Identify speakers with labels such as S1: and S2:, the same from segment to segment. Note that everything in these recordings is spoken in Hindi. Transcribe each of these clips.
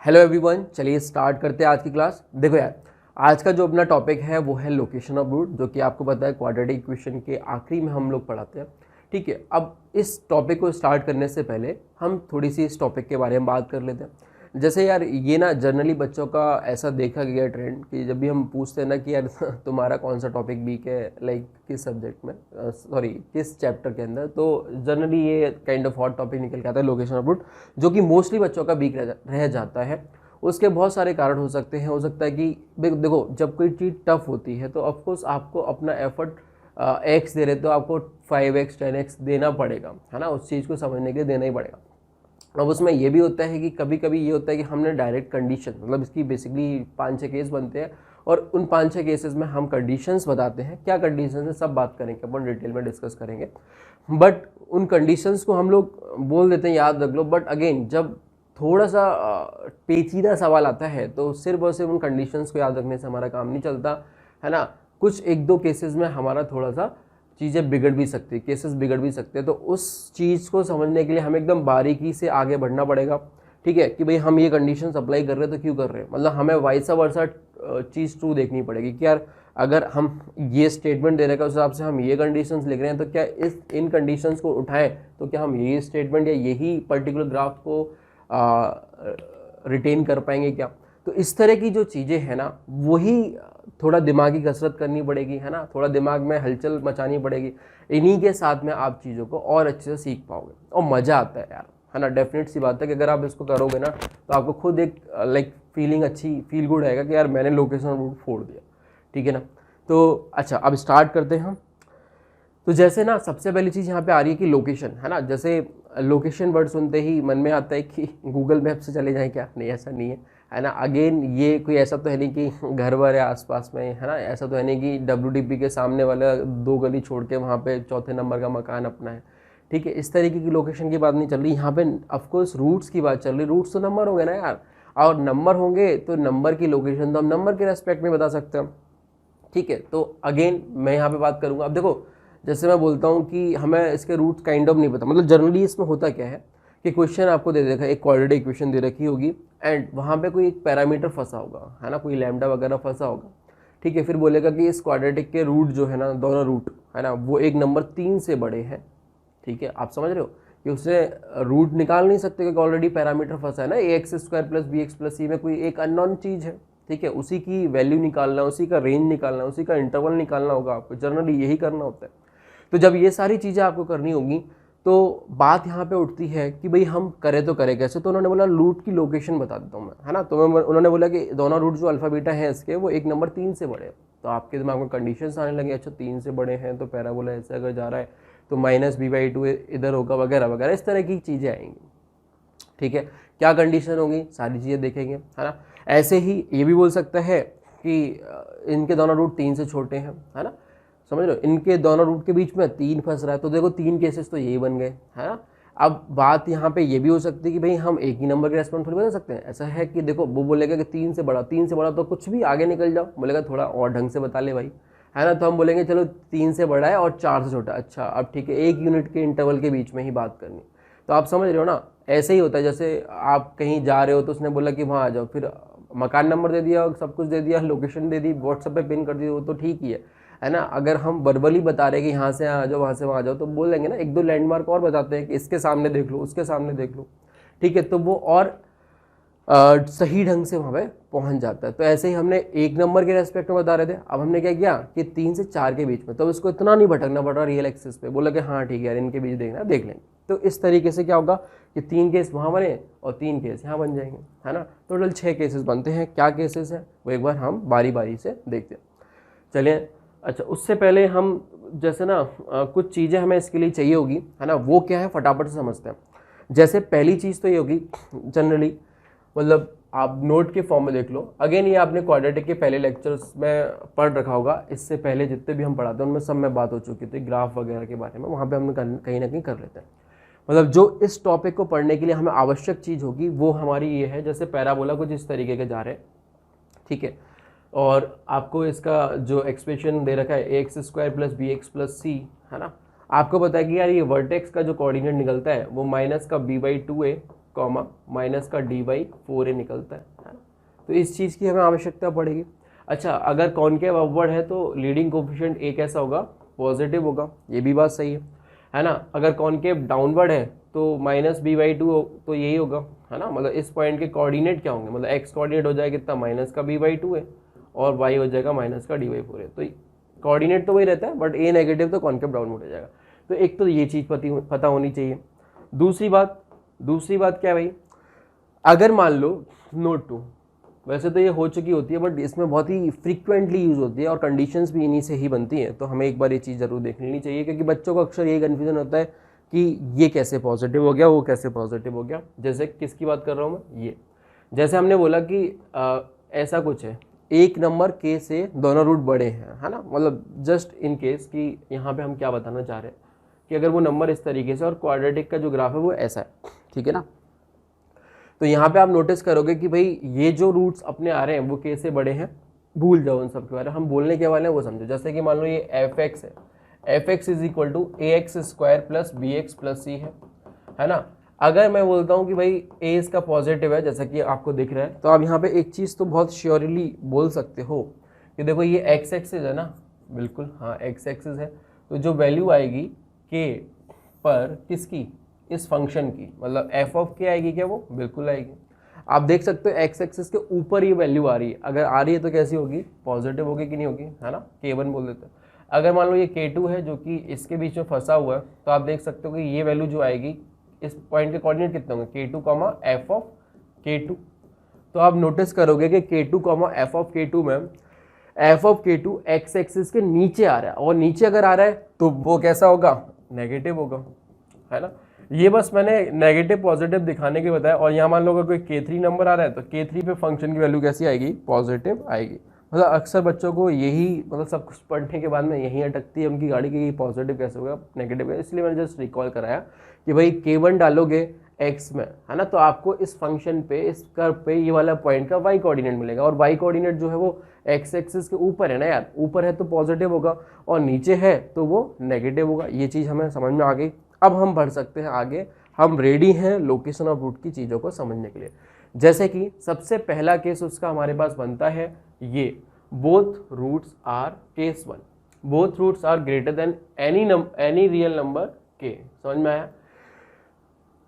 S1: हेलो एवरीवन, चलिए स्टार्ट करते हैं आज की क्लास। देखो यार, आज का जो अपना टॉपिक है वो है लोकेशन ऑफ रूट, जो कि आपको पता है क्वाड्रेटिक इक्वेशन के आखिरी में हम लोग पढ़ाते हैं। ठीक है, अब इस टॉपिक को स्टार्ट करने से पहले हम थोड़ी सी इस टॉपिक के बारे में बात कर लेते हैं। जैसे यार ये ना जनरली बच्चों का ऐसा देखा गया ट्रेंड कि जब भी हम पूछते हैं ना कि यार तुम्हारा कौन सा टॉपिक वीक है, लाइक किस सब्जेक्ट में, सॉरी किस चैप्टर के अंदर, तो जनरली ये काइंड ऑफ हॉट टॉपिक निकल के आता है लोकेशन ऑफ रूट, जो कि मोस्टली बच्चों का वीक रह जाता है। उसके बहुत सारे कारण हो सकते हैं। हो सकता है कि देखो, जब कोई चीज़ टफ होती है तो ऑफकोर्स आपको अपना एफर्ट एक्स दे रहे तो आपको 5x 10x देना पड़ेगा, है ना, उस चीज़ को समझने के लिए देना ही पड़ेगा। अब उसमें ये भी होता है कि कभी कभी ये होता है कि हमने डायरेक्ट कंडीशन, मतलब इसकी बेसिकली 5-6 केस बनते हैं और उन 5-6 केसेस में हम कंडीशंस बताते हैं। क्या कंडीशंस है सब बात करेंगे, अपन डिटेल में डिस्कस करेंगे। बट उन कंडीशंस को हम लोग बोल देते हैं याद रख लो, बट अगेन जब थोड़ा सा पेचीदा सवाल आता है तो सिर्फ और सिर्फ उन कंडीशंस को याद रखने से हमारा काम नहीं चलता, है ना। कुछ एक दो केसेस में हमारा थोड़ा सा चीज़ें बिगड़ भी सकती है, केसेस बिगड़ भी सकते हैं, तो उस चीज़ को समझने के लिए हमें एकदम बारीकी से आगे बढ़ना पड़ेगा। ठीक है, कि भाई हम ये कंडीशंस अप्लाई कर रहे हैं तो क्यों कर रहे हैं, मतलब हमें वाइसा वर्सा चीज़ ट्रू देखनी पड़ेगी कि यार अगर हम ये स्टेटमेंट दे रहे हैं उस हिसाब से हम ये कंडीशंस लिख रहे हैं, तो क्या इन कंडीशंस को उठाएं तो क्या हम यही स्टेटमेंट या यही पर्टिकुलर ग्राफ को रिटेन कर पाएंगे क्या। तो इस तरह की जो चीज़ें हैं ना, वही थोड़ा दिमागी कसरत करनी पड़ेगी, है ना, थोड़ा दिमाग में हलचल मचानी पड़ेगी। इन्हीं के साथ में आप चीज़ों को और अच्छे से सीख पाओगे और मज़ा आता है यार, है ना। डेफिनेट सी बात है कि अगर आप इसको करोगे ना तो आपको खुद एक लाइक फीलिंग अच्छी फील गुड आएगा कि यार मैंने लोकेशन रूट फोड़ दिया। ठीक है ना। तो अच्छा, अब स्टार्ट करते हैं हम। तो जैसे ना सबसे पहली चीज़ यहाँ पे आ रही है कि लोकेशन, है ना। जैसे लोकेशन वर्ड सुनते ही मन में आता है कि गूगल मैप से चले जाएं क्या, नहीं ऐसा नहीं है ना। अगेन ये कोई ऐसा तो है नहीं कि घर वर है आसपास में, है ना, ऐसा तो है नहीं कि WDP के सामने वाला 2 गली छोड़ के वहाँ पे 4थे नंबर का मकान अपना है। ठीक है, इस तरीके की लोकेशन की बात नहीं चल रही यहाँ पे, ऑफकोर्स रूट्स की बात चल रही। रूट्स तो नंबर होंगे ना यार, और नंबर होंगे तो नंबर की लोकेशन तो हम नंबर के रेस्पेक्ट में बता सकते हैं। ठीक है, तो अगेन मैं यहाँ पे बात करूँगा। अब देखो, जैसे मैं बोलता हूँ कि हमें इसके रूट्स काइंड ऑफ नहीं पता, मतलब जनरली इसमें होता क्या है कि क्वेश्चन आपको दे देखा, एक क्वाड्रेटिक इक्वेशन दे रखी होगी एंड वहाँ पे कोई एक पैरामीटर फंसा होगा, है ना, कोई लैम्डा वगैरह फंसा होगा। ठीक है, फिर बोलेगा कि इस क्वाड्रेटिक के रूट जो है ना, दोनों रूट है ना, वो एक नंबर 3 से बड़े हैं। ठीक है, आप समझ रहे हो कि उससे रूट निकाल नहीं सकते क्योंकि ऑलरेडी पैरामीटर फंसा है ना, ax² + bx + c में कोई एक अननोन चीज़ है। ठीक है, उसी की वैल्यू निकालना, उसी का रेंज निकालना, उसी का इंटरवल निकालना होगा आपको, जनरली यही करना होता है। तो जब ये सारी चीज़ें आपको करनी होगी तो बात यहाँ पे उठती है कि भाई हम करें तो करें कैसे। तो उन्होंने बोला रूट की लोकेशन बता देता हूँ मैं, है ना। तो उन्होंने बोला कि दोनों रूट जो अल्फा बीटा है इसके, वो एक नंबर 3 से बड़े हैं। तो आपके दिमाग में कंडीशंस आने लगे, अच्छा 3 से बड़े हैं तो पैराबोला ऐसे अगर जा रहा है तो -b/2 इधर होगा वगैरह वगैरह, इस तरह की चीज़ें आएंगी। ठीक है, क्या कंडीशन होगी सारी चीज़ें देखेंगे, है ना। ऐसे ही ये भी बोल सकता है कि इनके दोनों रूट 3 से छोटे हैं, है ना, समझ लो, इनके दोनों रूट के बीच में 3 फंस रहा है, तो देखो 3 केसेस तो यही बन गए, है ना। अब बात यहाँ पे ये भी हो सकती है कि भाई हम एक ही नंबर के रेस्पॉन्स थोड़ी बता सकते हैं। ऐसा है कि देखो वो बोलेगा कि 3 से बड़ा, 3 से बड़ा तो कुछ भी आगे निकल जाओ, बोलेगा थोड़ा और ढंग से बता ले भाई, है ना। तो हम बोलेंगे चलो 3 से बड़ा है और 4 से छोटा, अच्छा अब ठीक है, 1 यूनिट के इंटरवल के बीच में ही बात करनी। तो आप समझ रहे हो ना, ऐसे ही होता है। जैसे आप कहीं जा रहे हो तो उसने बोला कि वहाँ आ जाओ, फिर मकान नंबर दे दिया, सब कुछ दे दिया, लोकेशन दे दी, व्हाट्सएप पे पिन कर दी, वो तो ठीक ही है ना। अगर हम वर्बली बता रहे हैं कि यहाँ से आ जाओ, वहाँ से वहाँ आ जाओ, तो बोल देंगे ना, 1-2 लैंडमार्क और बताते हैं कि इसके सामने देख लो, उसके सामने देख लो। ठीक है, तो वो और सही ढंग से वहाँ पे पहुँच जाता है। तो ऐसे ही हमने एक नंबर के रेस्पेक्ट में बता रहे थे, अब हमने क्या किया कि 3 से 4 के बीच में, तो इसको इतना नहीं भटकना पड़ रहा रियल एक्सिस पे, बोला कि हाँ ठीक है यार इनके बीच देखना, देख लेंगे। तो इस तरीके से क्या होगा कि 3 केस वहाँ बने और 3 केस यहाँ बन जाएंगे, है ना। टोटल 6 केसेस बनते हैं। क्या केसेस हैं वो एक बार हम बारी बारी से देखते हैं, चलिए। अच्छा, उससे पहले हम जैसे ना कुछ चीज़ें हमें इसके लिए चाहिए होगी, है ना, वो क्या है फटाफट से समझते हैं। जैसे पहली चीज़ तो ये होगी, जनरली मतलब आप नोट के फॉर्म में देख लो। अगेन ये आपने क्वाड्रेटिक के पहले लेक्चर्स में पढ़ रखा होगा, इससे पहले जितने भी हम पढ़ाते हैं उनमें सब में बात हो चुकी थी ग्राफ वगैरह के बारे में, वहाँ पे हम कहीं ना कहीं कर लेते हैं। मतलब जो इस टॉपिक को पढ़ने के लिए हमें आवश्यक चीज़ होगी वो हमारी ये है, जैसे पैराबोला कुछ इस तरीके के जा रहे हैं, ठीक है, और आपको इसका जो एक्सप्रेशन दे रखा है ax² + bx + c, है ना। आपको पता है कि यार ये वर्टेक्स का जो कोऑर्डिनेट निकलता है वो -b/2 है, कॉमा माइनस का dy/4a निकलता है ना। तो इस चीज़ की हमें आवश्यकता पड़ेगी। अच्छा, अगर कॉनकेव अपवर्ड है तो लीडिंग कोफिशिएंट a कैसा होगा, पॉजिटिव होगा, ये भी बात सही है ना। अगर कॉनकेव डाउनवर्ड है तो -b/2 तो यही होगा, है ना। मतलब इस पॉइंट के कोऑर्डिनेट क्या होंगे, मतलब x कोऑर्डिनेट हो जाएगा कितना, माइनस का b/2 है और y हो जाएगा माइनस का d/4 है। तो कोऑर्डिनेट तो वही रहता है, बट a नेगेटिव तो कॉनकेव डाउनवर्ड हो जाएगा। तो एक तो ये चीज़ पता होनी चाहिए। दूसरी बात क्या है भाई, अगर मान लो नोट 2, वैसे तो ये हो चुकी होती है बट इसमें बहुत ही फ्रीक्वेंटली यूज़ होती है और कंडीशंस भी इन्हीं से ही बनती हैं, तो हमें एक बार ये चीज़ ज़रूर देख लेनी चाहिए, क्योंकि बच्चों को अक्सर यही कन्फ्यूजन होता है कि ये कैसे पॉजिटिव हो गया, वो कैसे पॉजिटिव हो गया। जैसे किसकी बात कर रहा हूँ मैं, ये जैसे हमने बोला कि ऐसा कुछ है, एक नंबर के से दोनों रूट बड़े हैं, है ना। मतलब जस्ट इन केस कि यहाँ पे हम क्या बताना चाह रहे हैं कि अगर वो नंबर इस तरीके से और क्वाड्रेटिक का जो ग्राफ है वो ऐसा है, ठीक है ना। तो यहाँ पे आप नोटिस करोगे कि भाई ये जो रूट्स अपने आ रहे हैं वो के से बड़े हैं, भूल जाओ उन सब के बारे में, हम बोलने के वाले हैं वो समझो। जैसे कि मान लो ये एफ एक्स है, F X is equal to ax² plus bx plus c है ना। अगर मैं बोलता हूँ कि भाई a इसका पॉजिटिव है जैसा कि आपको दिख रहा है, तो आप यहाँ पे एक चीज़ तो बहुत श्योरली बोल सकते हो कि देखो ये एक्स एक्सिस है ना, बिल्कुल हाँ एक्स एक्सिस है, तो जो वैल्यू आएगी के पर किसकी, इस फंक्शन की, मतलब एफ ऑफ के आएगी क्या, वो बिल्कुल आएगी। आप देख सकते हो एक्स एक्सिस के ऊपर ये वैल्यू आ रही है, अगर आ रही है तो कैसी होगी, पॉजिटिव होगी कि नहीं होगी, है ना, k1 बोल देते हैं। अगर मान लो ये k2 है जो कि इसके बीच में फंसा हुआ है, तो आप देख सकते हो कि ये वैल्यू जो आएगी इस पॉइंट के कोऑर्डिनेट कितने होंगे, k2, f ऑफ k2। तो आप नोटिस करोगे कि k2, f ऑफ k2 में f of k2 x axis के नीचे आ रहा है, और नीचे अगर आ रहा है तो वो कैसा होगा, नेगेटिव होगा, है ना। ये बस मैंने नेगेटिव पॉजिटिव दिखाने के बताया। और यहाँ मान लो अगर कोई k3 नंबर आ रहा है तो k3 पे फंक्शन की वैल्यू कैसी आएगी, पॉजिटिव आएगी। मतलब अक्सर बच्चों को यही, मतलब सब कुछ पढ़ने के बाद में यही अटकती है उनकी गाड़ी की, पॉजिटिव कैसे होगा, नेगेटिव है। इसलिए मैंने जस्ट रिकॉल कराया कि भाई k1 डालोगे x में, है ना, तो आपको इस फंक्शन पे, इस कर्व पे ये वाला पॉइंट का y कोऑर्डिनेट मिलेगा, और y कोऑर्डिनेट जो है वो x एक्सिस के ऊपर है ना यार, ऊपर है तो पॉजिटिव होगा और नीचे है तो वो नेगेटिव होगा। ये चीज़ हमें समझ में आ गई। अब हम बढ़ सकते हैं आगे, हम रेडी हैं लोकेशन ऑफ रूट की चीज़ों को समझने के लिए। जैसे कि सबसे पहला केस उसका हमारे पास बनता है ये, both roots are case 1, both roots are greater than any real number के। समझ में आया,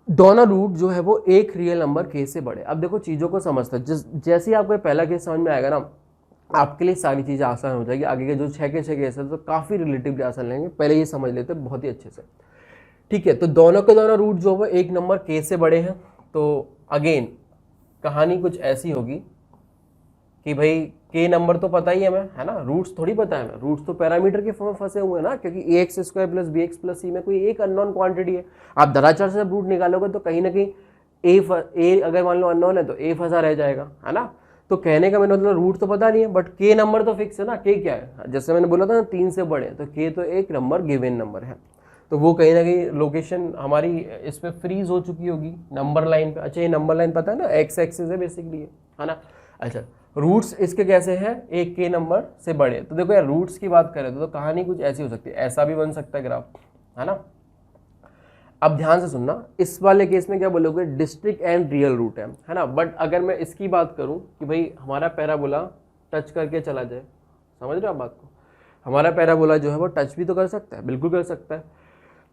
S1: दोनों रूट जो है वो एक रियल नंबर के से बड़े। अब देखो चीज़ों को समझते हैं, जैसे ही आपको पहला केस समझ में आएगा ना, आपके लिए सारी चीज़ें आसान हो जाएगी। आगे के जो 6 के 6 केस है तो काफ़ी रिलेटिवली आसान लेंगे, पहले ये समझ लेते हैं बहुत ही अच्छे से, ठीक है। तो दोनों के दोनों रूट जो है एक नंबर के से बड़े हैं। तो अगेन कहानी कुछ ऐसी होगी कि भाई के नंबर तो पता ही है हमें, है ना, रूट्स थोड़ी पता है हमें, रूट्स तो पैरामीटर के फॉर्म में फंसे हुए हैं ना, क्योंकि ax² plus bx plus c में कोई एक अननोन क्वांटिटी है। आप दराचार से रूट निकालोगे तो कहीं ना कहीं a अगर मान लो अननोन है तो a फंसा रह जाएगा, है ना। तो कहने का मतलब रूट तो पता नहीं है, बट के नंबर तो फिक्स है ना। के क्या है, जैसे मैंने बोला था ना 3 से बड़े, तो के तो एक नंबर गिवन नंबर है, तो वो कहीं ना कहीं लोकेशन हमारी इस पे फ्रीज हो चुकी होगी नंबर लाइन पे। अच्छा, ये नंबर लाइन पता है ना, एक्स एक्सिस है बेसिकली, है ना। अच्छा, रूट्स इसके कैसे हैं, एक के नंबर से बड़े। तो देखो यार, रूट्स की बात करें तो कहानी कुछ ऐसी हो सकती है, ऐसा भी बन सकता है ग्राफ, है ना। अब ध्यान से सुनना, इस वाले केस में क्या बोलोगे, डिस्ट्रिक्ट एंड रियल रूट है ना। बट अगर मैं इसकी बात करूं कि भाई हमारा पैराबोला टच करके चला जाए, समझ रहे हो आप बात को, हमारा पैराबोला जो है वो टच भी तो कर सकता है, बिल्कुल कर सकता है।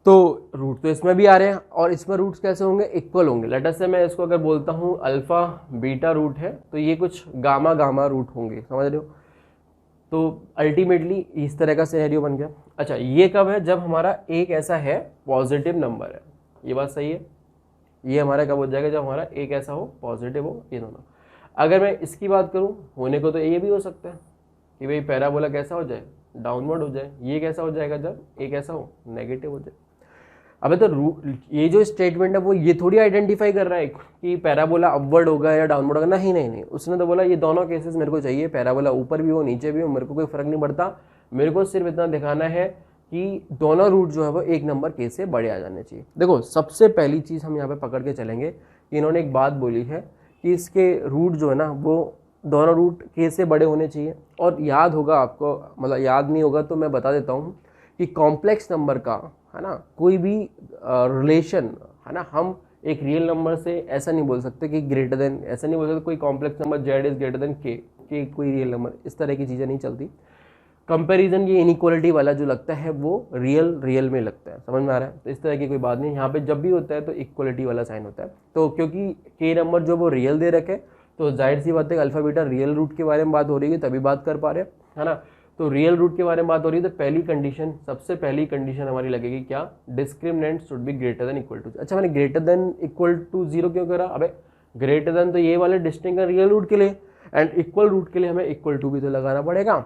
S1: तो रूट तो इसमें भी आ रहे हैं, और इसमें रूट्स कैसे होंगे, इक्वल होंगे। लेटर से मैं इसको अगर बोलता हूँ अल्फा बीटा रूट है, तो ये कुछ गामा गामा रूट होंगे, समझ रहे हो। तो अल्टीमेटली इस तरह का सिनेरियो बन गया। अच्छा, ये कब है, जब हमारा एक ऐसा है पॉजिटिव नंबर है, ये बात सही है। ये हमारा कब हो जाएगा, जब हमारा एक ऐसा हो पॉजिटिव हो, ये दोनों। अगर मैं इसकी बात करूँ, होने को तो ये भी हो सकता है कि भाई पैराबोला कैसा हो जाए, डाउनवर्ड हो जाए। ये कैसा हो जाएगा, जब एक ऐसा हो नेगेटिव हो जाए। अबे तो ये जो स्टेटमेंट है वो ये थोड़ी आइडेंटिफाई कर रहा है कि पैराबोला अपवर्ड होगा या डाउनवर्ड होगा, नहीं, उसने तो बोला ये दोनों केसेस मेरे को चाहिए, पैराबोला ऊपर भी हो नीचे भी हो, मेरे को कोई फर्क नहीं पड़ता, मेरे को सिर्फ इतना दिखाना है कि दोनों रूट जो है वो एक नंबर के से बड़े आ जाने चाहिए। देखो सबसे पहली चीज़ हम यहाँ पे पकड़ के चलेंगे कि इन्होंने एक बात बोली है कि इसके रूट जो है ना वो दोनों रूट के से बड़े होने चाहिए। और याद होगा आपको, मतलब याद नहीं होगा तो मैं बता देता हूँ कि कॉम्प्लेक्स नंबर का, है ना, कोई भी रिलेशन, है ना, हम एक रियल नंबर से ऐसा नहीं बोल सकते कि ग्रेटर देन, ऐसा नहीं बोल सकते कोई complex number Z is greater than के कोई रियल नंबर, इस तरह की चीज़ें नहीं चलती। कंपैरिजन ये इनइक्वालिटी वाला जो लगता है वो रियल में लगता है, समझ में आ रहा है। तो इस तरह की कोई बात नहीं, यहाँ पे जब भी होता है तो इक्वलिटी वाला साइन होता है। तो क्योंकि के नंबर जो वो रियल दे रखे, तो जाहिर सी बात है अल्फा बीटा रियल रूट के बारे में बात हो रही है तभी बात कर पा रहे हैं, है ना। तो रियल रूट के बारे में बात हो रही है तो पहली कंडीशन, सबसे पहली कंडीशन हमारी लगेगी क्या, discriminant should be greater than equal to. अच्छा, मैंने ग्रेटर देन इक्वल टू 0 क्यों करा, अबे ग्रेटर देन तो ये वाले डिस्टिंक्ट रियल रूट के लिए, एंड इक्वल रूट के लिए हमें इक्वल टू भी तो लगाना पड़ेगा।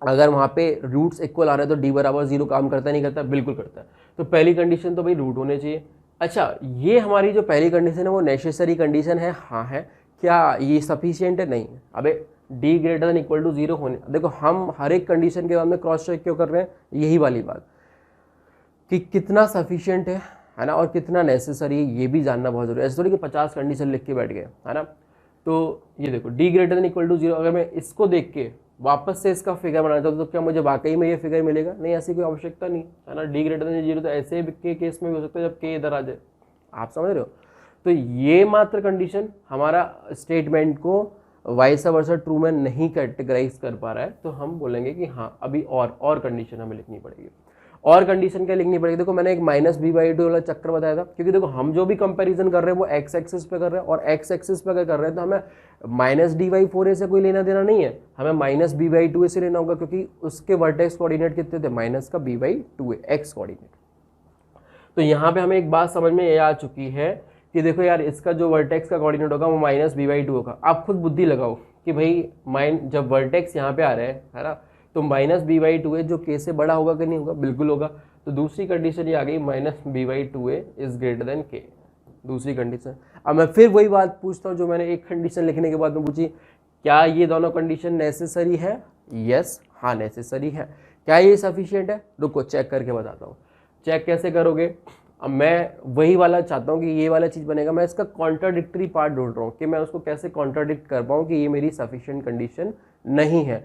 S1: अगर वहाँ पे रूट्स इक्वल आ रहे हैं तो डी बराबर 0 काम करता नहीं करता, बिल्कुल करता है। तो पहली कंडीशन तो भाई रूट होने चाहिए। अच्छा, ये हमारी जो पहली कंडीशन है वो नेसेसरी कंडीशन है, हाँ है। क्या ये सफिशिएंट है, नहीं। अबे D greater than equal to 0 होने, देखो हम हर एक कंडीशन के बाद में क्रॉस चेक क्यों कर रहे हैं, यही वाली बात कि कितना सफिशिएंट है ना, और कितना नेसेसरी है ये भी जानना बहुत जरूरी है। ऐसे थोड़ी कि 50 कंडीशन लिख के बैठ गए, है ना। तो ये देखो D greater than equal to 0, अगर मैं इसको देख के वापस से इसका फिगर बनाना चाहता हूँ तो क्या मुझे वाकई में ये फिगर मिलेगा, नहीं, ऐसी कोई आवश्यकता नहीं, है ना। डी ग्रेटर देन 0 तो ऐसे के केस में भी हो सकता है जब के इधर आ जाए, आप समझ रहे हो। तो ये मात्र कंडीशन हमारा स्टेटमेंट को वाइस वर्सा ट्रू में नहीं कैटेगराइज कर पा रहा है, तो हम बोलेंगे कि हाँ अभी और कंडीशन हमें लिखनी पड़ेगी। और कंडीशन क्या लिखनी पड़ेगी, देखो मैंने एक -b/2 वाला चक्कर बताया था, क्योंकि देखो हम जो भी कंपैरिजन कर रहे हैं वो एक्स एक्सिस पे कर रहे हैं, और एक्स एक्सिस पे अगर कर रहे हैं तो हमें -d/4a से कोई लेना देना नहीं है, हमें -b/2a से लेना होगा, क्योंकि उसके वर्टेक्स कोऑर्डिनेट कितने थे, माइनस का b/2a एक्स कोऑर्डिनेट। तो यहाँ पे हमें एक बात समझ में ये आ चुकी है कि देखो यार इसका जो वर्टेक्स का कोऑर्डिनेट होगा वो -b/2 होगा। आप खुद बुद्धि लगाओ कि भाई जब वर्टेक्स यहाँ पे आ रहे हैं, है ना, तो -b/2a जो k से बड़ा होगा कि नहीं होगा, बिल्कुल होगा। तो दूसरी कंडीशन ये आ गई -b/2a is greater then k, दूसरी कंडीशन। अब मैं फिर वही बात पूछता हूँ जो मैंने एक कंडीशन लिखने के बाद में पूछी, क्या ये दोनों कंडीशन नेसेसरी है, यस, हाँ नेसेसरी है। क्या ये सफिशिएंट है, रुको चेक करके बताता हूँ। चेक कैसे करोगे, अब मैं वही वाला चाहता हूँ कि ये वाला चीज़ बनेगा, मैं इसका कॉन्ट्राडिक्टरी पार्ट ढूंढ रहा हूँ कि मैं उसको कैसे कॉन्ट्राडिक्ट कर पाऊँ कि ये मेरी सफिशिएंट कंडीशन नहीं है।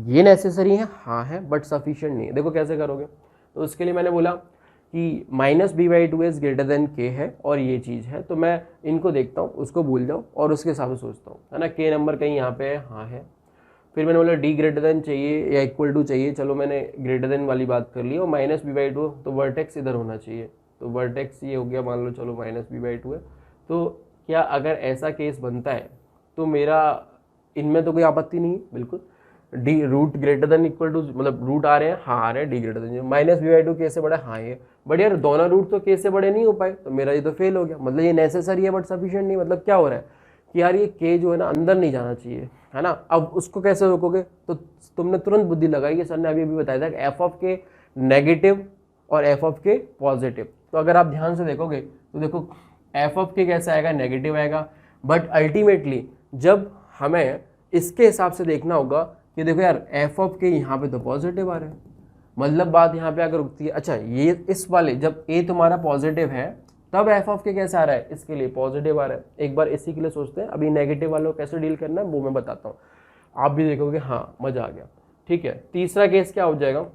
S1: ये नेसेसरी है, हाँ है, बट सफिशिएंट नहीं है। देखो कैसे करोगे, तो उसके लिए मैंने बोला कि -b/2 is greater then k है और ये चीज़ है, तो मैं इनको देखता हूँ, उसको भूल जाओ और उसके हिसाब से सोचता हूँ, है ना। k नंबर कहीं यहाँ पे है, हाँ है। फिर मैंने बोला d ग्रेटर देन चाहिए या इक्वल टू चाहिए, चलो मैंने ग्रेटर देन वाली बात कर ली, और -b/2 तो वर्टेक्स इधर होना चाहिए, तो वर्टेक्स ये हो गया, मान लो चलो -b/2 है। तो क्या अगर ऐसा केस बनता है तो मेरा इनमें तो कोई आपत्ति नहीं है, बिल्कुल। D root greater than equal to, मतलब रूट आ रहे हैं, हाँ आ रहे हैं, डी ग्रेटर देन -b/2 के से बड़ा, हाँ ये, बट यार दोनों रूट तो के से बड़े नहीं हो पाए, तो मेरा ये तो फेल हो गया, मतलब ये नेसेसरी है बट सफिशिएंट नहीं। मतलब क्या हो रहा है कि यार ये के जो है ना अंदर नहीं जाना चाहिए, है ना। अब उसको कैसे रोकोगे, तो तुमने तुरंत बुद्धि लगाई कि सर ने अभी बताया था कि एफ ऑफ के नेगेटिव और एफ ऑफ के पॉजिटिव। तो अगर आप ध्यान से देखोगे तो देखो एफ ऑफ के कैसा आएगा, नेगेटिव आएगा, बट अल्टीमेटली जब हमें इसके हिसाब से देखना होगा कि देखो यार एफ ऑफ के यहाँ पे तो पॉजिटिव आ रहे हैं, मतलब बात यहाँ पे अगर रुकती है। अच्छा, ये इस वाले जब ए तुम्हारा पॉजिटिव है तब एफ ऑफ के कैसे आ रहा है, इसके लिए पॉजिटिव आ रहा है। एक बार इसी के लिए सोचते हैं, अभी नेगेटिव वालों को कैसे डील करना है वो मैं बताता हूँ, आप भी देखोगे हाँ मजा आ गया, ठीक है। तीसरा केस क्या हो जाएगा,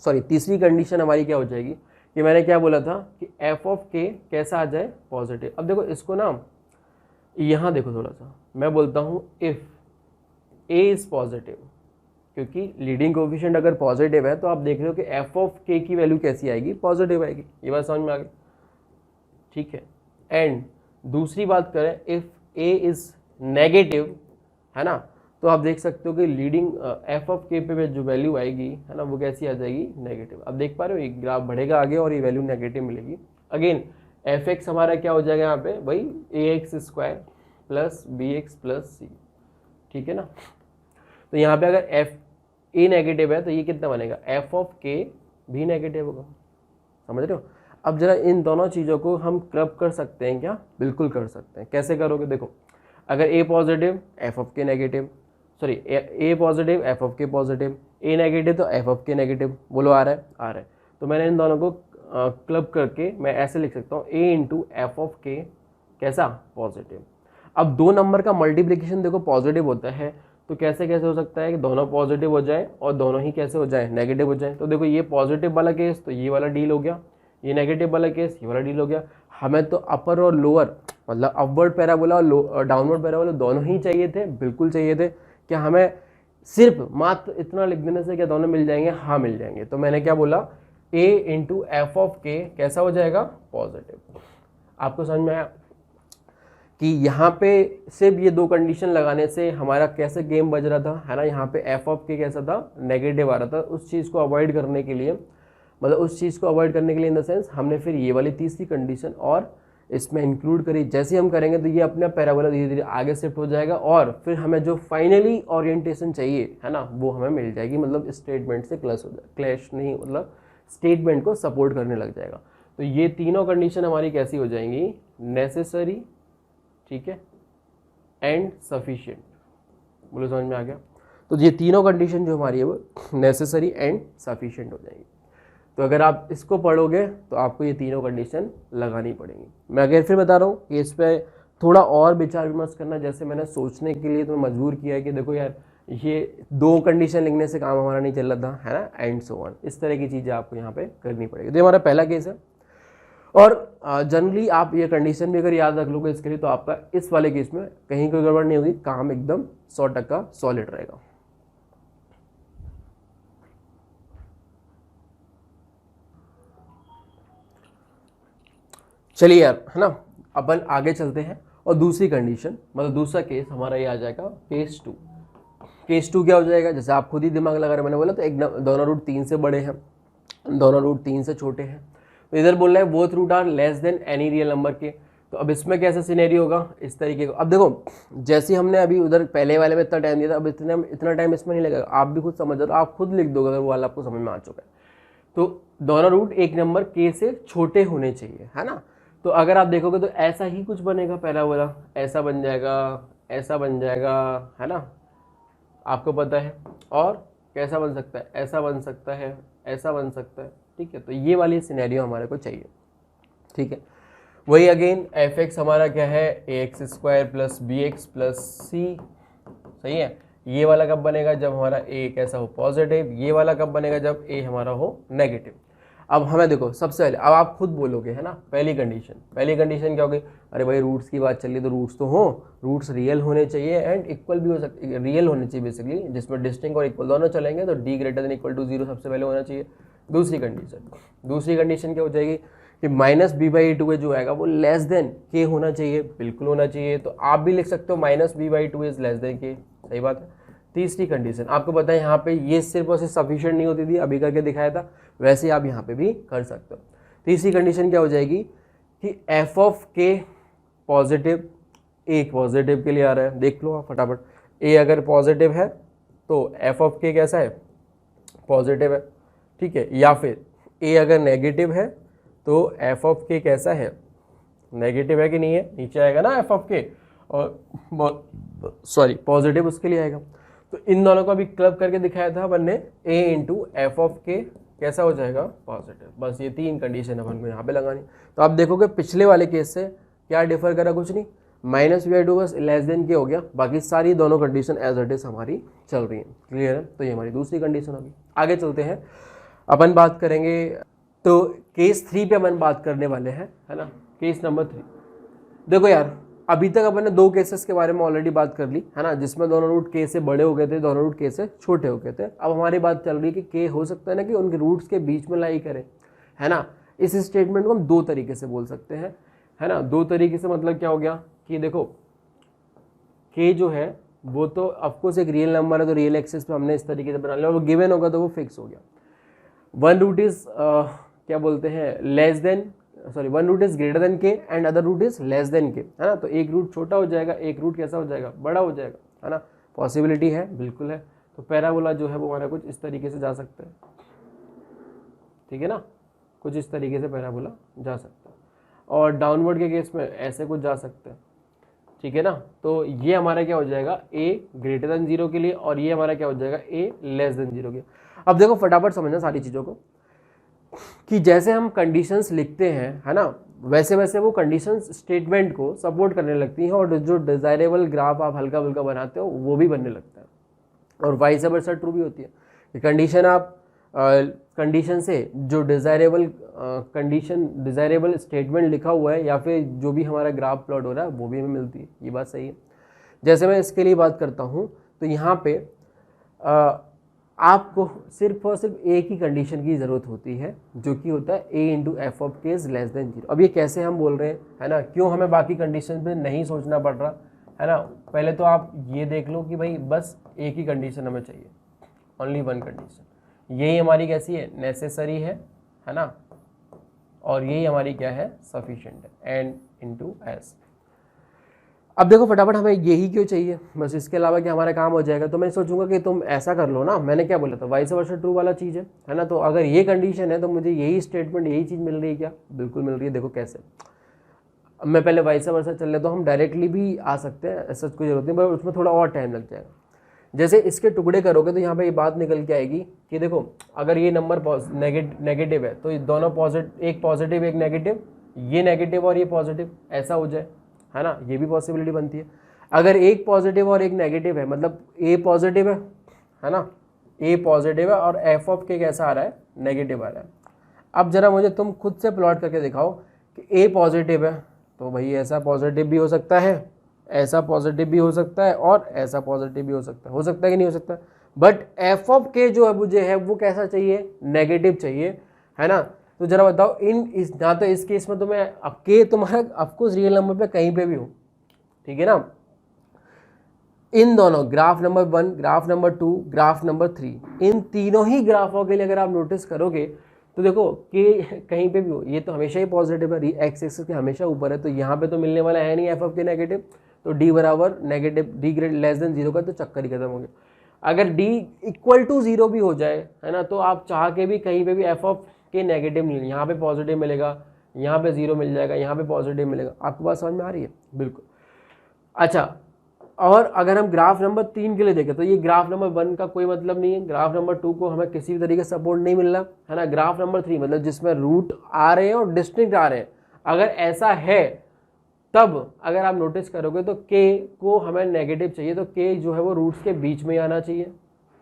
S1: सॉरी तीसरी कंडीशन हमारी क्या हो जाएगी कि मैंने क्या बोला था कि एफ ऑफ के कैसा आ जाए, पॉजिटिव। अब देखो इसको ना यहाँ देखो थोड़ा सा, मैं बोलता हूँ इफ ए इज पॉजिटिव, क्योंकि लीडिंग कोएफिशिएंट अगर पॉजिटिव है तो आप देख रहे हो कि एफ ऑफ के की वैल्यू कैसी आएगी, पॉजिटिव आएगी। ये बात समझ में आ गई, ठीक है। एंड दूसरी बात करें, इफ ए इज नेगेटिव, है ना, तो आप देख सकते हो कि लीडिंग एफ ऑफ के पे जो वैल्यू आएगी, है ना, वो कैसी आ जाएगी, नेगेटिव। अब देख पा रहे हो ये ग्राफ बढ़ेगा आगे और ये वैल्यू नेगेटिव मिलेगी। अगेन एफ एक्स हमारा क्या हो जाएगा यहाँ पे भाई, A X square plus B X plus C, ठीक है ना। तो यहाँ पे अगर एफ ए नेगेटिव है तो ये कितना बनेगा, एफ ऑफ के भी नेगेटिव होगा, समझ रहे हो। अब जरा इन दोनों चीज़ों को हम क्लब कर सकते हैं क्या, बिल्कुल कर सकते हैं। कैसे करोगे, देखो अगर ए पॉजिटिव एफ ऑफ के negative, sorry A positive F of के पॉजिटिव, ए नेगेटिव तो एफ ऑफ के नेगेटिव, बोलो आ रहा है, आ रहा है। तो मैंने इन दोनों को क्लब करके मैं ऐसे लिख सकता हूँ, ए इंटू एफ ऑफ के कैसा, पॉजिटिव। अब दो नंबर का मल्टीप्लिकेशन देखो पॉजिटिव होता है, तो कैसे कैसे हो सकता है कि दोनों पॉजिटिव हो जाए और दोनों ही कैसे हो जाए, नेगेटिव हो जाए। तो देखो ये पॉजिटिव वाला केस तो ये वाला डील हो गया, ये नेगेटिव वाला केस ये वाला डील हो गया। हमें तो अपर और लोअर मतलब अपवर्ड पैराबोला और डाउनवर्ड पैराबोला दोनों ही चाहिए थे, बिल्कुल चाहिए थे। क्या हमें सिर्फ मात्र इतना लिख देने से क्या दोनों मिल जाएंगे? हाँ मिल जाएंगे। तो मैंने क्या बोला, a इंटू एफ ऑफ के कैसा हो जाएगा? पॉजिटिव। आपको समझ में आया कि यहाँ पे सिर्फ ये दो कंडीशन लगाने से हमारा कैसे गेम बज रहा था, है ना? यहाँ पे एफ ऑफ के कैसा था? नेगेटिव आ रहा था। उस चीज़ को अवॉइड करने के लिए, मतलब उस चीज़ को अवॉइड करने के लिए इन द सेंस हमने फिर ये वाली तीसरी कंडीशन और इसमें इंक्लूड करी। जैसे हम करेंगे तो ये अपना पैराबोला धीरे धीरे आगे शिफ्ट हो जाएगा और फिर हमें जो फाइनली ओरिएंटेशन चाहिए, है ना, वो हमें मिल जाएगी। मतलब स्टेटमेंट से क्लैश नहीं, मतलब स्टेटमेंट को सपोर्ट करने लग जाएगा। तो ये तीनों कंडीशन हमारी कैसी हो जाएंगी? नेसेसरी, ठीक है, एंड सफिशिएंट। बोलो समझ में आ गया? तो ये तीनों कंडीशन जो हमारी है वो नेसेसरी एंड सफिशिएंट हो जाएगी। तो अगर आप इसको पढ़ोगे तो आपको ये तीनों कंडीशन लगानी पड़ेंगी। मैं अगर फिर बता रहा हूँ कि इस पर थोड़ा और विचार विमर्श करना, जैसे मैंने सोचने के लिए तो मजबूर किया है कि देखो यार ये दो कंडीशन लिखने से काम हमारा नहीं चल रहा था, है ना, एंड सो ऑन। इस तरह की चीज़ें आपको यहाँ पे करनी पड़ेगी। तो हमारा पहला केस है। और जनरली आप ये कंडीशन भी अगर याद रख लोगे इसके लिए तो आपका इस वाले केस में कहीं कोई गड़बड़ नहीं होगी, काम एकदम 100% सॉलिड रहेगा। चलिए यार, है ना, अपन आगे चलते हैं और दूसरी कंडीशन, मतलब दूसरा केस हमारा ये आ जाएगा केस 2। केस 2 क्या हो जाएगा? जैसे आप खुद ही दिमाग लगा रहे, मैंने बोला तो एक दोनों रूट 3 से बड़े हैं, दोनों रूट 3 से छोटे हैं। तो इधर बोल रहा है both root are less than any real number के। तो अब इसमें कैसा सिनेरियो होगा? इस तरीके का। अब देखो, जैसे हमने अभी उधर पहले वाले में इतना टाइम दिया था, अब इतना टाइम इसमें नहीं लगेगा। आप भी खुद समझ रहे हो, आप खुद लिख दोगे अगर वो वाला आपको समझ में आ चुका है। तो दोनों रूट एक नंबर के से छोटे होने चाहिए, है ना? तो अगर आप देखोगे तो ऐसा ही कुछ बनेगा पैराबोला, ऐसा बन जाएगा, ऐसा बन जाएगा, है ना, आपको पता है। और कैसा बन सकता है? ऐसा बन सकता है, ऐसा बन सकता है, ठीक है। तो ये वाली सिनेरियो हमारे को चाहिए, ठीक है। वही अगेन एफ एक्स हमारा क्या है? A X square plus B X plus C, सही है। ये वाला कब बनेगा? जब हमारा ए कैसा हो? पॉजिटिव। ये वाला कब बनेगा? जब ए हमारा हो नेगेटिव। अब हमें देखो, सबसे पहले अब आप खुद बोलोगे, है ना, पहली कंडीशन क्या होगी? अरे भाई रूट्स की बात चल रही तो रूट्स तो हो, रूट्स रियल होने चाहिए एंड इक्वल भी हो सकते, रियल होने चाहिए बेसिकली, जिसमें डिस्टिंक्ट और इक्वल दोनों चलेंगे। तो D greater than equal to 0 सबसे पहले होना चाहिए। दूसरी कंडीशन क्या हो जाएगी कि माइनस बी बाई टू जो आएगा वो लेस देन के होना चाहिए, बिल्कुल होना चाहिए। तो आप भी लिख सकते हो minus B by two is less than के, सही बात है। तीसरी कंडीशन आपको पता है यहाँ पे ये सिर्फ और सिर्फ सफिशिएंट नहीं होती थी, अभी करके दिखाया था, वैसे आप यहाँ पे भी कर सकते हो। तीसरी कंडीशन क्या हो जाएगी कि एफ ऑफ के पॉजिटिव, एक पॉजिटिव के लिए आ रहा है, देख लो आप फटाफट। ए अगर पॉजिटिव है तो एफ ऑफ के कैसा है? पॉजिटिव है, ठीक है। या फिर ए अगर नेगेटिव है तो एफ ऑफ के कैसा है? नेगेटिव है कि नहीं है? नीचे आएगा ना एफ ऑफ के, और सॉरी पॉजिटिव उसके लिए आएगा। तो इन दोनों को अभी क्लब करके दिखाया था अपन ने, ए इंटू एफ ऑफ के कैसा हो जाएगा? पॉजिटिव। बस ये तीन कंडीशन अपन को यहाँ पे लगानी। तो आप देखोगे पिछले वाले केस से क्या डिफर करा? कुछ नहीं, माइनस वी टू बस लेस देन के हो गया, बाकी सारी दोनों कंडीशन एज इट इज हमारी चल रही है। क्लियर है? तो ये हमारी दूसरी कंडीशन होगी। आगे चलते हैं, अपन बात करेंगे तो केस 3 पे अपन बात करने वाले हैं, है ना, केस नंबर 3। देखो यार, अभी तक अपन ने दो केसेस के बारे में ऑलरेडी बात कर ली, है ना, जिसमें दोनों रूट के से बड़े हो गए थे, दोनों रूट के से छोटे हो गए थे। अब हमारी बात चल रही है कि के हो सकता है ना कि उनके रूट्स के बीच में लाई करें, है ना। इस स्टेटमेंट को हम दो तरीके से बोल सकते हैं, है ना। दो तरीके से मतलब क्या हो गया कि देखो के जो है वो तो ऑफकोर्स एक रियल नंबर है, तो रियल एक्सेस पे हमने इस तरीके से बना लिया, और वो गिवन होगा तो वो फिक्स हो गया। वन रूट इज क्या बोलते हैं, less than, sorry one root is greater than K and other root is less than K, है ना। तो एक रूट छोटा हो जाएगा, एक रूट कैसा हो जाएगा? बड़ा हो जाएगा, है ना। पॉसिबिलिटी है, बिल्कुल है। तो पैराबोला जो है वो हमारा कुछ इस तरीके से जा सकता है, ठीक है ना, कुछ इस तरीके से पैराबोला जा सकता है। और डाउनवर्ड के केस में ऐसे कुछ जा सकते हैं, ठीक है ना। तो ये हमारा क्या हो जाएगा? ए ग्रेटर देन 0 के लिए, और ये हमारा क्या हो जाएगा? ए लेस देन 0 के। अब देखो फटाफट समझना सारी चीज़ों को कि जैसे हम कंडीशंस लिखते हैं, है ना, वैसे वैसे वो कंडीशंस स्टेटमेंट को सपोर्ट करने लगती हैं, और जो डिज़ायरेबल ग्राफ आप हल्का फुल्का बनाते हो वो भी बनने लगता है। और वाइस वर्सा ट्रू भी होती है कि कंडीशन आप कंडीशन से जो डिज़ायरेबल स्टेटमेंट लिखा हुआ है या फिर जो भी हमारा ग्राफ प्लॉट हो रहा है वो भी हमें मिलती है। ये बात सही है। जैसे मैं इसके लिए बात करता हूँ तो यहाँ पे आपको सिर्फ और सिर्फ एक ही कंडीशन की ज़रूरत होती है जो कि होता है a इंटू एफ ऑफ के इज़ लेस देन 0। अब ये कैसे हम बोल रहे हैं, है ना, क्यों हमें बाकी कंडीशन पे नहीं सोचना पड़ रहा, है ना। पहले तो आप ये देख लो कि भाई बस एक ही कंडीशन हमें चाहिए, ओनली वन कंडीशन। यही हमारी कैसी है, नेसेसरी है ना, और यही हमारी क्या है, सफिशिएंट है, एन इंटू एस। अब देखो फटाफट हमें यही क्यों चाहिए, बस इसके अलावा क्या हमारा काम हो जाएगा। तो मैं सोचूंगा कि तुम ऐसा कर लो ना, मैंने क्या बोला था, वाइस वर्सा ट्रू वाला चीज़ है ना। तो अगर ये कंडीशन है तो मुझे यही स्टेटमेंट, यही चीज़ मिल रही है क्या, बिल्कुल मिल रही है। देखो कैसे, अब मैं पहले वाइस वर्सा चल रहे तो हम डायरेक्टली भी आ सकते हैं, ऐसा कोई जरूरत नहीं, पर उसमें थोड़ा और टाइम लग जाएगा। जैसे इसके टुकड़े करोगे तो यहाँ पे ये बात निकल के आएगी कि देखो अगर ये नंबर नेगेटिव है तो ये दोनों पॉजिटिव, एक पॉजिटिव एक नेगेटिव, ये नेगेटिव और ये पॉजिटिव, ऐसा हो जाए, है ना, ये भी पॉसिबिलिटी बनती है। अगर एक पॉजिटिव और एक नेगेटिव है, मतलब ए पॉजिटिव है ना, ए पॉजिटिव है और एफ ऑफ के कैसा आ रहा है, नेगेटिव आ रहा है। अब जरा मुझे तुम खुद से प्लॉट करके दिखाओ कि ए पॉजिटिव है तो भाई ऐसा पॉजिटिव भी हो सकता है, ऐसा पॉजिटिव भी हो सकता है और ऐसा पॉजिटिव भी हो सकता है कि नहीं हो सकता। बट एफ ऑफ के जो है मुझे है वो कैसा चाहिए, नेगेटिव चाहिए, है ना। तो जरा बताओ इस ना, तो इस केस में तुम्हें अब के तुम्हारा ऑफकोर्स रियल नंबर पे कहीं पे भी हो, ठीक है ना। इन दोनों graph number 1, graph number 2, graph number 3, इन तीनों ही ग्राफों के लिए अगर आप नोटिस करोगे तो देखो कि कहीं पे भी हो ये तो हमेशा ही पॉजिटिव है, एक्स एक्सिस के हमेशा ऊपर है, तो यहाँ पे तो मिलने वाला है नहीं एफ ऑफ के नेगेटिव। तो डी बराबर negative, D great less than 0 का तो चक्कर ही खत्म हो गया। अगर डी इक्वल टू 0 भी हो जाए, है ना, तो आप चाह के भी कहीं पे भी एफ ऑफ के नेगेटिव नहीं, यहाँ पे पॉजिटिव मिलेगा, यहाँ पे 0 मिल जाएगा, यहाँ पे पॉजिटिव मिलेगा। आपको बात समझ में आ रही है, बिल्कुल। अच्छा, और अगर हम ग्राफ नंबर 3 के लिए देखें तो ये ग्राफ नंबर 1 का कोई मतलब नहीं है, ग्राफ नंबर 2 को हमें किसी भी तरीके से सपोर्ट नहीं मिल रहा, है ना। ग्राफ नंबर 3 मतलब जिसमें रूट आ रहे हैं और डिस्टिंक्ट आ रहे हैं, अगर ऐसा है तब अगर आप नोटिस करोगे तो के को हमें नेगेटिव चाहिए, तो के जो है वो रूट्स के बीच में आना चाहिए।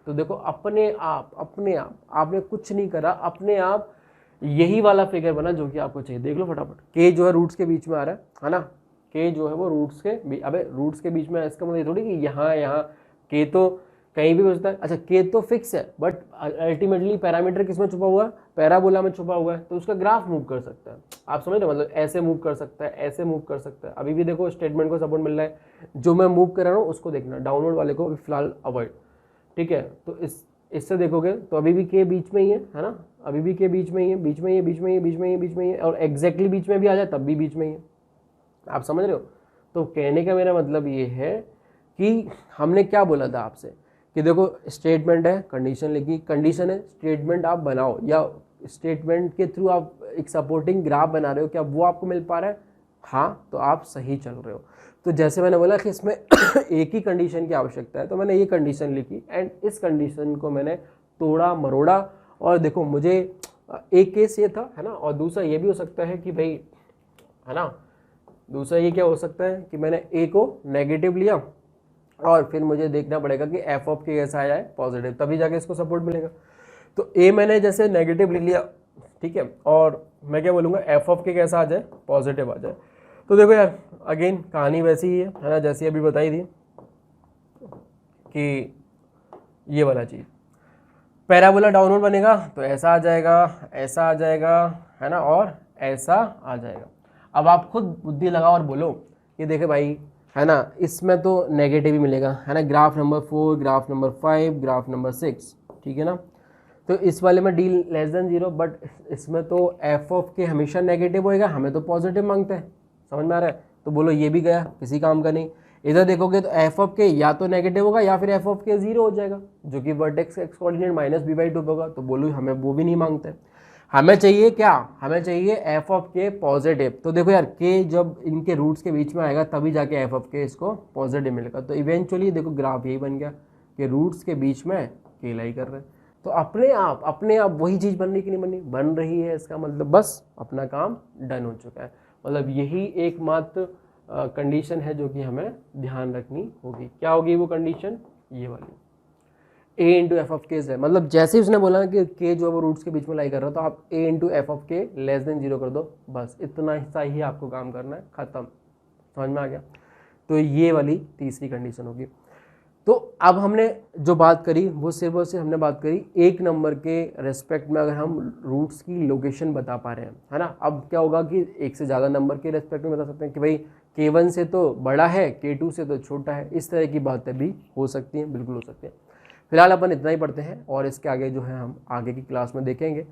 S1: तो देखो अपने आप आपने कुछ नहीं करा, अपने आप यही वाला फिगर बना जो कि आपको चाहिए। देख लो फटाफट, के जो है रूट्स के बीच में आ रहा है ना, के जो है वो रूट्स के अबे रूट्स के बीच में, इसका मतलब थोड़ी कि यहाँ के तो कहीं भी हो सकता है। अच्छा, के तो फिक्स है, बट अल्टीमेटली पैरामीटर किसमें छुपा हुआ है, पैराबोला में छुपा हुआ है, तो उसका ग्राफ मूव कर सकता है। आप समझ रहे हो, मतलब ऐसे मूव कर सकता है, ऐसे मूव कर सकता है। अभी भी देखो स्टेटमेंट को सपोर्ट मिल रहा है, जो मैं मूव कर रहा हूँ उसको देखना, डाउनवर्ड वाले को अभी फिलहाल अवॉइड, ठीक है। तो इससे देखोगे तो अभी भी के बीच में ही है ना, अभी भी के बीच में ही है, बीच में ही है, बीच में ही है, बीच में ही है, बीच में ही है, और एग्जैक्टली बीच में भी आ जाए तब भी बीच में ही है। आप समझ रहे हो। तो कहने का मेरा मतलब ये है कि हमने क्या बोला था आपसे कि देखो स्टेटमेंट है, कंडीशन लिखी, कंडीशन है, स्टेटमेंट आप बनाओ या स्टेटमेंट के थ्रू आप एक सपोर्टिंग ग्राफ बना रहे हो, क्या वो आपको मिल पा रहा है, हाँ तो आप सही चल रहे हो। तो जैसे मैंने बोला कि इसमें एक ही कंडीशन की आवश्यकता है, तो मैंने ये कंडीशन लिखी एंड इस कंडीशन को मैंने तोड़ा मरोड़ा, और देखो मुझे एक केस ये था, है ना, और दूसरा ये भी हो सकता है कि भाई, है ना, दूसरा ये क्या हो सकता है कि मैंने ए को नेगेटिव लिया और फिर मुझे देखना पड़ेगा कि एफ ऑफ के कैसा आया है, पॉजिटिव, तभी जाके इसको सपोर्ट मिलेगा। तो ए मैंने जैसे नेगेटिव लिख लिया, ठीक है, और मैं क्या बोलूँगा एफ ऑफ के कैसा आ जाए, पॉजिटिव आ जाए। तो देखो यार अगेन कहानी वैसी ही है ना, जैसी अभी बताई थी कि ये वाला चीज़ पैराबोला डाउनवर्ड बनेगा तो ऐसा आ जाएगा, ऐसा आ जाएगा, है ना, और ऐसा आ जाएगा। अब आप खुद बुद्धि लगाओ और बोलो कि देखे भाई, है ना, इसमें तो नेगेटिव ही मिलेगा, है ना, graph number 4, graph number 5, graph number 6, ठीक है ना। तो इस वाले में डी लेस देन 0, बट इसमें तो एफ ऑफ के हमेशा नेगेटिव होएगा, हमें तो पॉजिटिव मांगते हैं, समझ में आ रहा है। तो बोलो ये भी गया, किसी काम का नहीं। इधर देखोगे तो एफ ऑफ के या तो नेगेटिव होगा या फिर एफ ऑफ के 0 हो जाएगा, जो कि vertex x coordinate minus b/2 होगा। तो बोलो हमें वो भी नहीं मांगते, हमें चाहिए क्या, हमें चाहिए एफ ऑफ के पॉजिटिव। तो देखो यार के जब इनके रूट्स के बीच में आएगा तभी जाके एफ ऑफ के इसको पॉजिटिव मिलेगा। तो इवेंचुअली देखो ग्राफ यही बन गया कि रूट्स के बीच में केला ही कर रहे हैं। तो अपने आप वही चीज़ बन रही कि नहीं बन रही है, इसका मतलब बस अपना काम डन हो चुका है। मतलब यही एकमात्र कंडीशन है जो कि हमें ध्यान रखनी होगी। क्या होगी वो कंडीशन, ये वाली। a इंटू एफ ऑफ के है, मतलब जैसे ही उसने बोला ना कि k जो है वो रूट्स के बीच में लाई कर रहा है, तो आप a इंटू एफ ऑफ के लेस देन 0 कर दो, बस इतना हिस्सा ही आपको काम करना है, ख़त्म। समझ में आ गया? तो ये वाली तीसरी कंडीशन होगी। तो अब हमने जो बात करी वो सिर्फ और सिर्फ हमने बात करी एक नंबर के रेस्पेक्ट में, अगर हम रूट्स की लोकेशन बता पा रहे हैं, है ना। अब क्या होगा कि एक से ज़्यादा नंबर के रेस्पेक्ट में बता सकते हैं कि भाई k1 से तो बड़ा है, k2 से तो छोटा है, इस तरह की बातें भी हो सकती हैं, बिल्कुल हो सकती हैं। फिलहाल अपन इतना ही पढ़ते हैं और इसके आगे जो है हम आगे की क्लास में देखेंगे।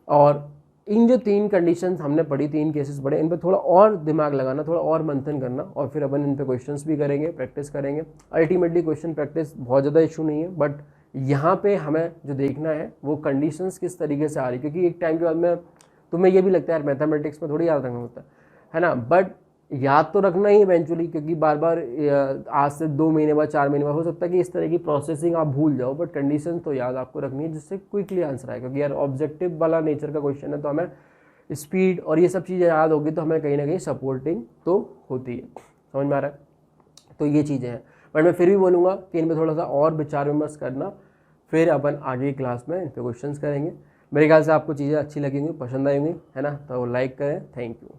S1: और इन जो 3 कंडीशंस हमने पढ़ी, 3 केसेस पढ़े, इन पर थोड़ा और दिमाग लगाना, थोड़ा और मंथन करना, और फिर अपन इन पे क्वेश्चंस भी करेंगे, प्रैक्टिस करेंगे। अल्टीमेटली क्वेश्चन प्रैक्टिस बहुत ज़्यादा इशू नहीं है, बट यहाँ पे हमें जो देखना है वो कंडीशंस किस तरीके से आ रही, क्योंकि एक टाइम के बाद में तुम्हें ये भी लगता है यार मैथमेटिक्स में थोड़ी याद रखना होता है ना, बट याद तो रखना ही इवेंचुअली, क्योंकि बार बार आज से 2 महीने बाद 4 महीने बाद हो सकता है कि इस तरह की प्रोसेसिंग आप भूल जाओ, बट कंडीशन तो याद आपको रखनी है जिससे क्विकली आंसर आए, क्योंकि यार ऑब्जेक्टिव वाला नेचर का क्वेश्चन है, तो हमें स्पीड और ये सब चीज़ें याद होगी तो हमें कहीं ना कहीं सपोर्टिंग तो होती है। समझ में आ रहा है? तो ये चीज़ें हैं, बट मैं फिर भी बोलूँगा कि इन पर थोड़ा सा और विचार विमर्श करना, फिर अपन आगे की क्लास में इन पर क्वेश्चंस करेंगे। मेरे ख्याल से आपको चीज़ें अच्छी लगेंगी, पसंद आएंगी, है ना, तो लाइक करें। Thank you.